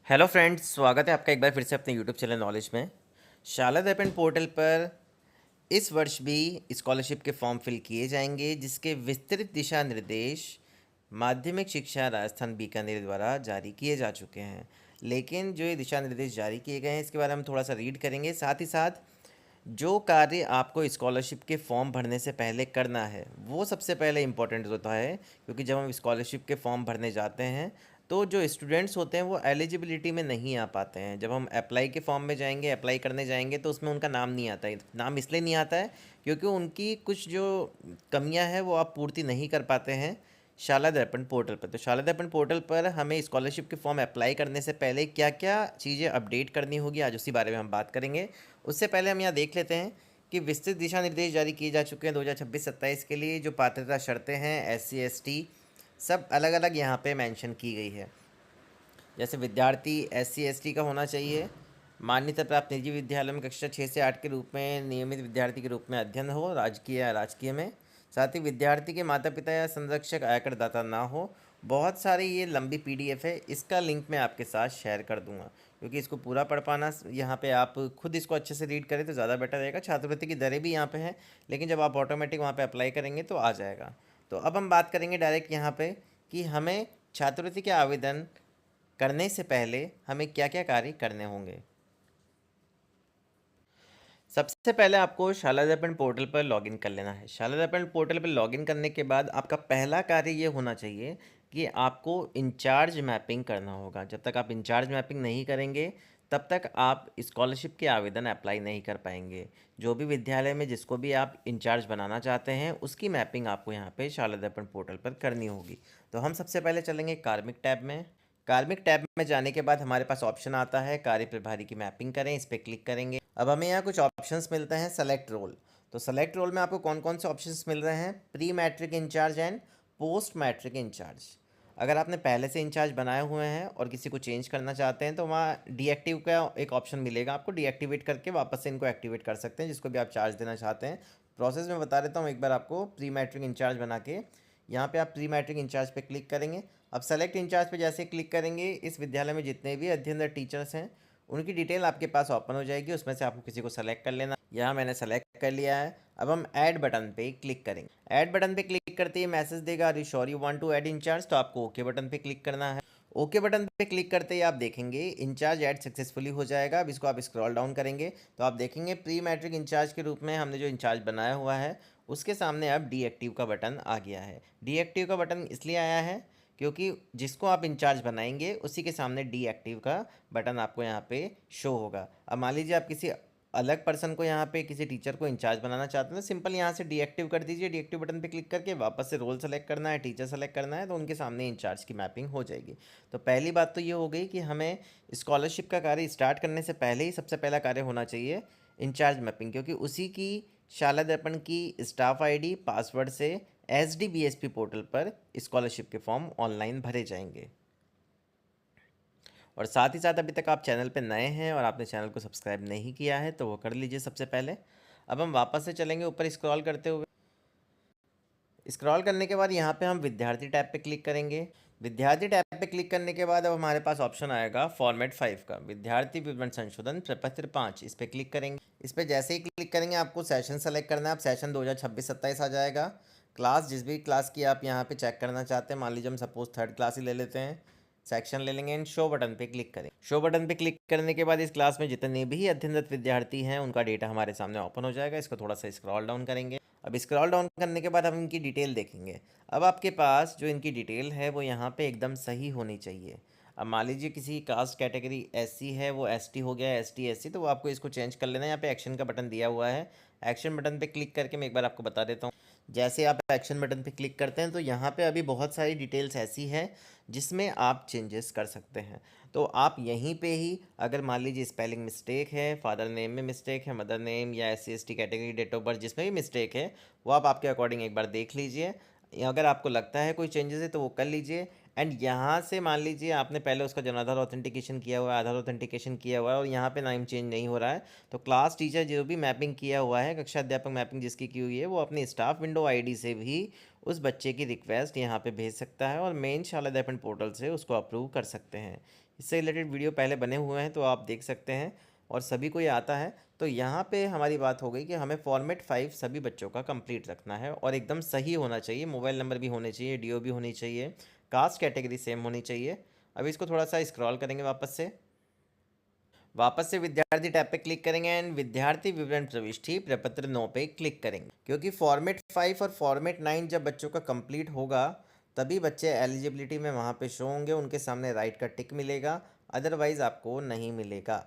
Hello friends, स्वागत है आपका एक बार फिर से अपने यूट्यूब चैनल नॉलेज में। शाला दर्पण पोर्टल पर इस वर्ष भी स्कॉलरशिप के फॉर्म फिल किए जाएंगे, जिसके विस्तृत दिशा निर्देश माध्यमिक शिक्षा राजस्थान बीकानेर द्वारा जारी किए जा चुके हैं। लेकिन जो ये दिशा निर्देश जारी किए गए हैं, इसके बारे में हम थोड़ा सा रीड करेंगे। साथ ही साथ जो कार्य आपको स्कॉलरशिप के फॉर्म भरने से पहले करना है, वो सबसे पहले इम्पोर्टेंट होता है, क्योंकि जब हम स्कॉलरशिप के फॉर्म भरने जाते हैं तो जो स्टूडेंट्स होते हैं वो एलिजिबिलिटी में नहीं आ पाते हैं। जब हम अप्लाई के फॉर्म में जाएंगे, अप्लाई करने जाएंगे, तो उसमें उनका नाम नहीं आता है। नाम इसलिए नहीं आता है क्योंकि उनकी कुछ जो कमियां हैं वो आप पूर्ति नहीं कर पाते हैं शाला दर्पण पोर्टल पर। तो शाला दर्पण पोर्टल पर हमें स्कॉलरशिप के फॉर्म अप्लाई करने से पहले क्या क्या चीज़ें अपडेट करनी होगी, आज उसी बारे में हम बात करेंगे। उससे पहले हम यहाँ देख लेते हैं कि विस्तृत दिशा निर्देश जारी किए जा चुके हैं 2026-27 के लिए। जो पात्रता शर्तें हैं SC ST सब अलग अलग यहाँ पे मेंशन की गई है। जैसे विद्यार्थी SC ST का होना चाहिए, मान्यता प्राप्त निजी विद्यालय में कक्षा 6 से 8 के रूप में नियमित विद्यार्थी के रूप में अध्ययन हो, राजकीय या राजकीय में। साथ ही विद्यार्थी के माता पिता या संरक्षक आयकर दाता ना हो। बहुत सारी ये लंबी PDF है, इसका लिंक मैं आपके साथ शेयर कर दूंगा, क्योंकि इसको पूरा पढ़ पाना यहाँ पे आप खुद इसको अच्छे से रीड करें तो ज़्यादा बेटर रहेगा। छात्रवृत्ति की दरें भी यहाँ पे हैं, लेकिन जब आप ऑटोमेटिक वहाँ पे अप्लाई करेंगे तो आ जाएगा। तो अब हम बात करेंगे डायरेक्ट यहाँ पे कि हमें छात्रवृत्ति के आवेदन करने से पहले हमें क्या क्या कार्य करने होंगे। सबसे पहले आपको शाला दर्पण पोर्टल पर लॉगिन कर लेना है। शाला दर्पण पोर्टल पर लॉगिन करने के बाद आपका पहला कार्य ये होना चाहिए कि आपको इंचार्ज मैपिंग करना होगा। जब तक आप इंचार्ज मैपिंग नहीं करेंगे तब तक आप स्कॉलरशिप के आवेदन अप्लाई नहीं कर पाएंगे। जो भी विद्यालय में जिसको भी आप इंचार्ज बनाना चाहते हैं उसकी मैपिंग आपको यहाँ पे शाला दर्पण पोर्टल पर करनी होगी। तो हम सबसे पहले चलेंगे कार्मिक टैब में। कार्मिक टैब में जाने के बाद हमारे पास ऑप्शन आता है कार्य प्रभारी की मैपिंग करें, इस पर क्लिक करेंगे। अब हमें यहाँ कुछ ऑप्शंस मिलते हैं सेलेक्ट रोल। तो सेलेक्ट रोल में आपको कौन कौन से ऑप्शंस मिल रहे हैं? Pre matric incharge and post matric incharge. अगर आपने पहले से इंचार्ज बनाए हुए हैं और किसी को चेंज करना चाहते हैं तो वहाँ डीएक्टिव का एक ऑप्शन मिलेगा, आपको डीएक्टिवेट करके वापस से इनको एक्टिवेट कर सकते हैं, जिसको भी आप चार्ज देना चाहते हैं। प्रोसेस में बता देता हूँ एक बार आपको। प्री मैट्रिक इंचार्ज बना के यहाँ पे आप प्री मैट्रिक इंचार्ज पे क्लिक करेंगे। अब सेलेक्ट इंचार्ज पे जैसे क्लिक करेंगे, इस विद्यालय में जितने भी अध्ययनरत टीचर्स हैं उनकी डिटेल आपके पास ओपन हो जाएगी। उसमें से आपको किसी को सेलेक्ट कर लेना। यहाँ मैंने सेलेक्ट कर लिया है। अब हम ऐड बटन पे क्लिक करेंगे। ऐड बटन पे क्लिक करते ही मैसेज देगा are you sure you want to add incharge, तो आपको ओके बटन पे क्लिक करना है। ओके बटन पे क्लिक करते ही आप देखेंगे इंचार्ज ऐड सक्सेसफुली हो जाएगा। अब इसको आप स्क्रॉल डाउन करेंगे तो आप देखेंगे प्री मैट्रिक इंचार्ज के रूप में हमने जो इंचार्ज बनाया हुआ है उसके सामने अब डीएक्टिव का बटन आ गया है। डीएक्टिव का बटन इसलिए आया है क्योंकि जिसको आप इंचार्ज बनाएंगे उसी के सामने डीएक्टिव का बटन आपको यहाँ पे शो होगा। अब मान लीजिए आप किसी अलग पर्सन को यहाँ पे किसी टीचर को इंचार्ज बनाना चाहते हैं तो सिंपल यहाँ से डीएक्टिव कर दीजिए। डीएक्टिव बटन पे क्लिक करके वापस से रोल सेलेक्ट करना है, टीचर सेलेक्ट करना है, तो उनके सामने इंचार्ज की मैपिंग हो जाएगी। तो पहली बात तो ये हो गई कि हमें स्कॉलरशिप का कार्य स्टार्ट करने से पहले ही सबसे पहला कार्य होना चाहिए इंचार्ज मैपिंग, क्योंकि उसी की शाला दर्पण की स्टाफ आईडी पासवर्ड से SDBSP पोर्टल पर स्कॉलरशिप के फॉर्म ऑनलाइन भरे जाएंगे। और साथ ही साथ अभी तक आप चैनल पे नए हैं और आपने चैनल को सब्सक्राइब नहीं किया है तो वो कर लीजिए सबसे पहले। अब हम वापस से चलेंगे ऊपर स्क्रॉल करते हुए। स्क्रॉल करने के बाद यहाँ पे हम विद्यार्थी टैब पे क्लिक करेंगे। विद्यार्थी टैब पे क्लिक करने के बाद अब हमारे पास ऑप्शन आएगा फॉर्मेट 5 का, विद्यार्थी विवरण संशोधन प्रपत्र 5। इस पर क्लिक करेंगे। इस पर जैसे ही क्लिक करेंगे आपको सेशन सेलेक्ट करना है। अब सेशन 2026-27 आ जाएगा। क्लास जिस भी क्लास की आप यहाँ पे चेक करना चाहते हैं, मान लीजिए हम सपोज थर्ड क्लास ही ले लेते हैं, सेक्शन ले लेंगे एंड शो बटन पे क्लिक करें। शो बटन पे क्लिक करने के बाद इस क्लास में जितने भी अध्ययनरत विद्यार्थी हैं उनका डेटा हमारे सामने ओपन हो जाएगा। इसको थोड़ा सा स्क्रॉल डाउन करेंगे। अब स्क्रॉल डाउन करने के बाद हम इनकी डिटेल देखेंगे। अब आपके पास जो इनकी डिटेल है वो यहाँ पे एकदम सही होनी चाहिए। अब मान लीजिए किसी कास्ट कैटेगरी SC है, वो ST हो गया, ST SC, तो वो आपको इसको चेंज कर लेना है। यहाँ पे एक्शन का बटन दिया हुआ है। एक्शन बटन पे क्लिक करके मैं एक बार आपको बता देता हूँ। जैसे आप एक्शन बटन पे क्लिक करते हैं तो यहाँ पे अभी बहुत सारी डिटेल्स ऐसी हैं जिसमें आप चेंजेस कर सकते हैं। तो आप यहीं पे ही अगर मान लीजिए स्पेलिंग मिस्टेक है, फादर नेम में मिस्टेक है, मदर नेम या SC ST category date of birth जिसमें भी मिस्टेक है वो आप आपके अकॉर्डिंग एक बार देख लीजिए। अगर आपको लगता है कोई चेंजेस है तो वो कर लीजिए। एंड यहाँ से मान लीजिए आपने पहले उसका जनाधार ऑथेंटिकेशन किया हुआ है, आधार ऑथेंटिकेशन किया हुआ है और यहाँ पे नाम चेंज नहीं हो रहा है, तो क्लास टीचर जो भी मैपिंग किया हुआ है, कक्षा अध्यापक मैपिंग जिसकी की हुई है, वो अपनी स्टाफ विंडो आईडी से भी उस बच्चे की रिक्वेस्ट यहाँ पे भेज सकता है और मेन शाला दर्पण पोर्टल से उसको अप्रूव कर सकते हैं। इससे रिलेटेड वीडियो पहले बने हुए हैं तो आप देख सकते हैं और सभी को ये आता है। तो यहाँ पे हमारी बात हो गई कि हमें फॉर्मेट 5 सभी बच्चों का कंप्लीट रखना है और एकदम सही होना चाहिए। मोबाइल नंबर भी होने चाहिए, डीओ भी होनी चाहिए, कास्ट कैटेगरी सेम होनी चाहिए। अब इसको थोड़ा सा स्क्रॉल करेंगे वापस से विद्यार्थी टैब पे क्लिक करेंगे एंड विद्यार्थी विवरण प्रविष्टि प्रपत्र 9 पे क्लिक करेंगे, क्योंकि फॉर्मेट 5 और फॉर्मेट 9 जब बच्चों का कंप्लीट होगा तभी बच्चे एलिजिबिलिटी में वहाँ पे शो होंगे, उनके सामने राइट का टिक मिलेगा, अदरवाइज़ आपको नहीं मिलेगा।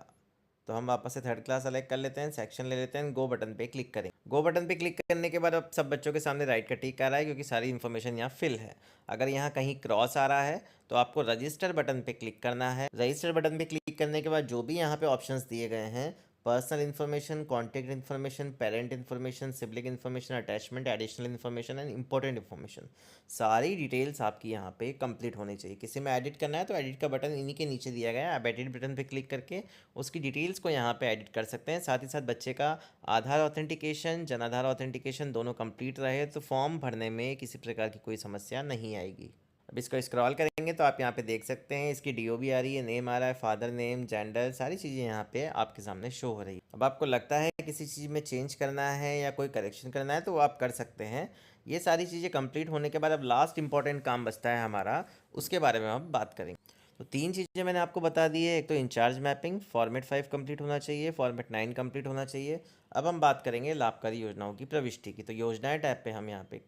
तो हम वापस से थर्ड क्लास सेलेक्ट कर लेते हैं, सेक्शन ले लेते हैं, गो बटन पे क्लिक करें। गो बटन पे क्लिक करने के बाद अब सब बच्चों के सामने राइट का टिक आ रहा है, क्योंकि सारी इन्फॉर्मेशन यहाँ फिल है। अगर यहाँ कहीं क्रॉस आ रहा है तो आपको रजिस्टर बटन पे क्लिक करना है। रजिस्टर बटन पे क्लिक करने के बाद जो भी यहाँ पे ऑप्शंस दिए गए हैं, personal information, contact information, parent information, sibling information, attachment, additional information and important information, सारी डिटेल्स आपकी यहाँ पे कंप्लीट होनी चाहिए। किसी में एडिट करना है तो एडिट का बटन इन्हीं के नीचे दिया गया है, आप एडिट बटन पे क्लिक करके उसकी डिटेल्स को यहाँ पे एडिट कर सकते हैं। साथ ही साथ बच्चे का आधार ऑथेंटिकेशन, जनाधार ऑथेंटिकेशन दोनों कंप्लीट रहे तो फॉर्म भरने में किसी प्रकार की कोई समस्या नहीं आएगी। अब इसको स्क्रॉल करेंगे तो आप यहाँ पे देख सकते हैं इसकी डीओ भी आ रही है, नेम आ रहा है, फादर नेम, जेंडर, सारी चीज़ें यहाँ पे आपके सामने शो हो रही है। अब आपको लगता है किसी चीज़ में चेंज करना है या कोई करेक्शन करना है तो आप कर सकते हैं। ये सारी चीज़ें कंप्लीट होने के बाद अब लास्ट इंपॉर्टेंट काम बचता है हमारा, उसके बारे में हम बात करेंगे। तो 3 चीज़ें मैंने आपको बता दी है। एक तो इंचार्ज मैपिंग, फॉर्मेट 5 कंप्लीट होना चाहिए, फॉर्मेट 9 कंप्लीट होना चाहिए। अब हम बात करेंगे लाभकारी योजनाओं की प्रविष्टि की। तो योजनाएं टैब पे हम यहाँ पे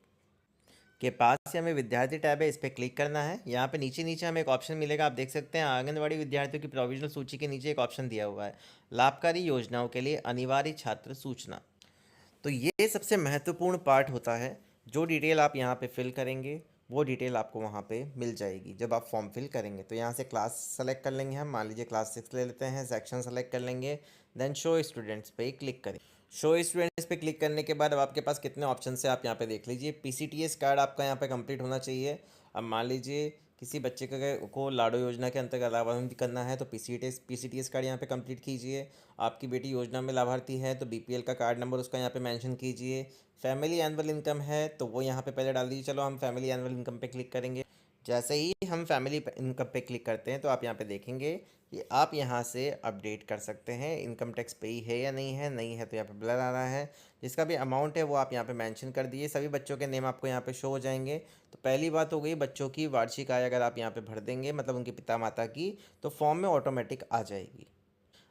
के पास ही हमें विद्यार्थी टैब है, इस पर क्लिक करना है। यहाँ पे नीचे नीचे हमें एक ऑप्शन मिलेगा, आप देख सकते हैं आंगनवाड़ी विद्यार्थियों की प्रोविजनल सूची के नीचे एक ऑप्शन दिया हुआ है, लाभकारी योजनाओं के लिए अनिवार्य छात्र सूचना। तो ये सबसे महत्वपूर्ण पार्ट होता है। जो डिटेल आप यहाँ पे फिल करेंगे वो डिटेल आपको वहाँ पे मिल जाएगी जब आप फॉर्म फिल करेंगे। तो यहाँ से क्लास सेलेक्ट कर लेंगे हम, मान लीजिए क्लास 6 ले लेते हैं, सेक्शन सेलेक्ट कर लेंगे, देन शो स्टूडेंट्स पे क्लिक करें। शो स्टूडेंट्स पे क्लिक करने के बाद अब आपके पास कितने ऑप्शन से आप यहाँ पे देख लीजिए। पीसीटीएस कार्ड आपका यहाँ पे कंप्लीट होना चाहिए। अब मान लीजिए किसी बच्चे को लाडो योजना के अंतर्गत लाभान्वित करना है तो पीसीटीएस कार्ड यहाँ पे कंप्लीट कीजिए। आपकी बेटी योजना में लाभार्थी है तो बीपीएल का कार्ड नंबर उसका यहाँ पे मेंशन कीजिए। फैमिली एनुअल इनकम है तो वो यहाँ पे पहले डाल दीजिए। चलो हम फैमिली एनुअल इनकम पे क्लिक करेंगे। जैसे ही हम फैमिली इनकम पे क्लिक करते हैं तो आप यहाँ पे देखेंगे कि आप यहाँ से अपडेट कर सकते हैं इनकम टैक्स पे ही है या नहीं है। नहीं है तो यहाँ पे ब्लर आ रहा है। जिसका भी अमाउंट है वो आप यहाँ पे मेंशन कर दिए। सभी बच्चों के नेम आपको यहाँ पे शो हो जाएंगे। तो पहली बात हो गई बच्चों की वार्षिक आय अगर आप यहाँ पे भर देंगे, मतलब उनके पिता माता की, तो फॉर्म में ऑटोमेटिक आ जाएगी।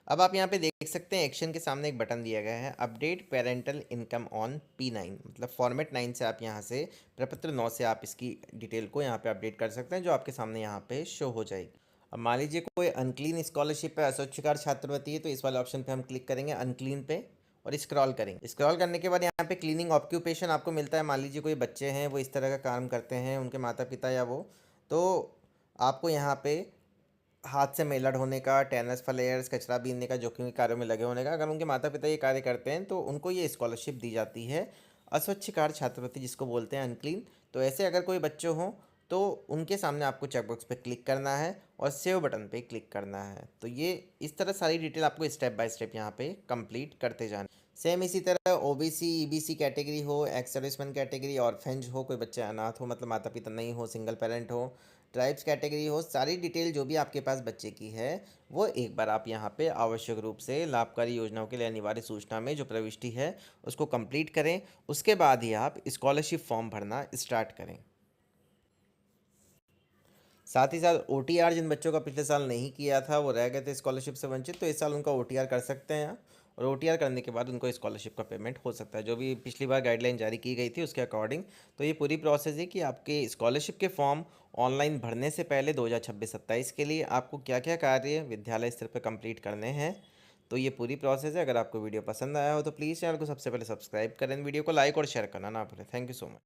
अब आप यहाँ पे देख सकते हैं एक्शन के सामने एक बटन दिया गया है, update parental income on P9, मतलब फॉर्मेट 9 से आप यहाँ से प्रपत्र 9 से आप इसकी डिटेल को यहाँ पे अपडेट कर सकते हैं, जो आपके सामने यहाँ पे शो हो जाएगी। अब मान लीजिए कोई अनक्लीन स्कॉलरशिप है, अस्वच्छकार छात्रवृत्ति है, तो इस वाले ऑप्शन पे हम क्लिक करेंगे अनक्लीन पे और स्क्रॉल करेंगे। स्क्रॉल करने के बाद यहाँ पे क्लीनिंग ऑक्यूपेशन आपको मिलता है। मान लीजिए कोई बच्चे हैं वो इस तरह का काम करते हैं, उनके माता पिता या वो, तो आपको यहाँ पे हाथ से मैला ढोने का, टेनिस फ्लेयर्स, कचरा बीनने का, जोखिम के कार्यों में लगे होने का, अगर उनके माता पिता ये कार्य करते हैं तो उनको ये स्कॉलरशिप दी जाती है, अस्वच्छकार छात्रवृत्ति जिसको बोलते हैं अनक्लीन। तो ऐसे अगर कोई बच्चे हों तो उनके सामने आपको चेकबॉक्स पे क्लिक करना है और सेव बटन पे क्लिक करना है। तो ये इस तरह सारी डिटेल आपको स्टेप बाय स्टेप यहाँ पे कंप्लीट करते जाना। सेम इसी तरह ओबीसी ईबीसी कैटेगरी हो, एक्स सर्विसमैन कैटेगरी, ऑर्फेंज हो, कोई बच्चे अनाथ हो मतलब माता पिता नहीं हो, सिंगल पेरेंट हो, ट्राइब्स कैटेगरी हो, सारी डिटेल जो भी आपके पास बच्चे की है वो एक बार आप यहाँ पे आवश्यक रूप से लाभकारी योजनाओं के लिए अनिवार्य सूचना में जो प्रविष्टि है उसको कंप्लीट करें। उसके बाद ही आप स्कॉलरशिप फॉर्म भरना स्टार्ट करें। साथ ही साथ ओटीआर जिन बच्चों का पिछले साल नहीं किया था, वो रह गए थे स्कॉलरशिप से वंचित, तो इस साल उनका ओटीआर कर सकते हैं और ओटीआर करने के बाद उनको स्कॉलरशिप का पेमेंट हो सकता है, जो भी पिछली बार गाइडलाइन जारी की गई थी उसके अकॉर्डिंग। तो ये पूरी प्रोसेस है कि आपके स्कॉलरशिप के फॉर्म ऑनलाइन भरने से पहले 2026-27 के लिए आपको क्या क्या कार्य विद्यालय स्तर पर कंप्लीट करने हैं। तो ये पूरी प्रोसेस है। अगर आपको वीडियो पसंद आया हो तो प्लीज़ चैनल को सबसे पहले सब्सक्राइब करें, वीडियो को लाइक और शेयर करना ना भूलें। Thank you so much.